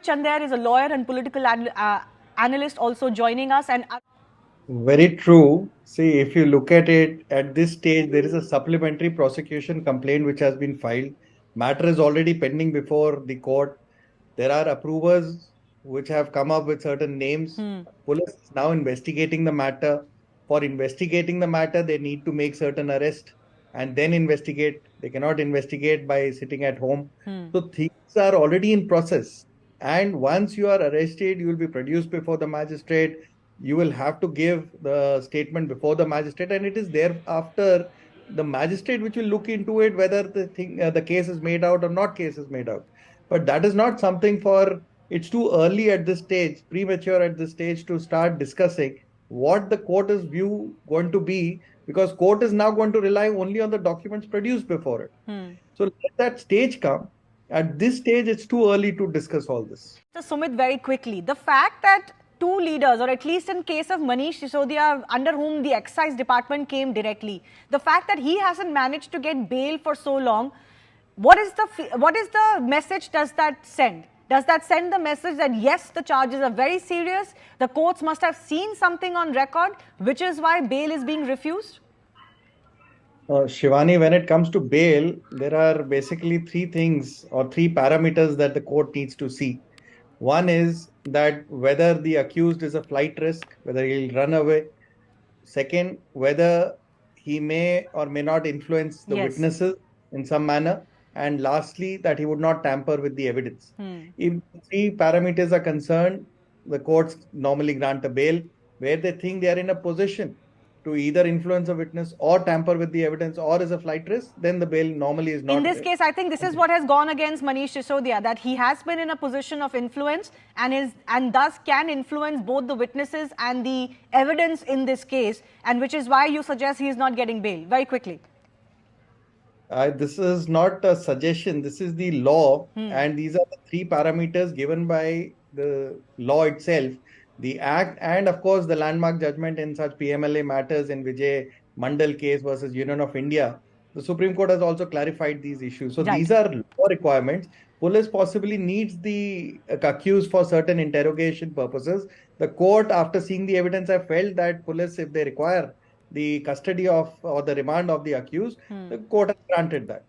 Chander is a lawyer and political analyst also joining us. And Very true. See, if you look at it at this stage, there is a supplementary prosecution complaint which has been filed. Matter is already pending before the court. There are approvers which have come up with certain names. Police is now investigating the matter. For investigating the matter, they need to make certain arrest and then investigate. They cannot investigate by sitting at home. So things are already in process. And once you are arrested, you will be produced before the magistrate. You will have to give the statement before the magistrate, and it is thereafter the magistrate which will look into it whether the case is made out or not case is made out. But that is not something for, it's too early at this stage, premature at this stage to start discussing what the court is view going to be, because court is now going to rely only on the documents produced before it. So let that stage come. At this stage, it's too early to discuss all this. So Sumit, very quickly, the fact that two leaders, or at least in case of Manish Sisodia, under whom the excise department came directly, the fact that he hasn't managed to get bail for so long, what is the message does that send? Does that send the message that yes, the charges are very serious, the courts must have seen something on record, which is why bail is being refused? Shivani, when it comes to bail, there are basically three things or three parameters that the court needs to see. One is that whether the accused is a flight risk, whether he'll run away. Second, whether he may or may not influence the Yes. witnesses in some manner. And lastly, that he would not tamper with the evidence. If three parameters are concerned, the courts normally grant a bail where they think they are in a position to either influence a witness or tamper with the evidence or is a flight risk, then the bail normally is not. In this case, I think this is what has gone against Manish Sisodia, that he has been in a position of influence and thus can influence both the witnesses and the evidence in this case, and which is why you suggest he is not getting bail. Very quickly. This is not a suggestion, this is the law, and these are the three parameters given by the law itself, the act, and of course the landmark judgment in such PMLA matters in Vijay Mandal case versus Union of India. The Supreme Court has also clarified these issues. So these are law requirements. Police possibly needs the accused for certain interrogation purposes. The court, after seeing the evidence, have felt that police, if they require the custody of or the remand of the accused, the court has granted that.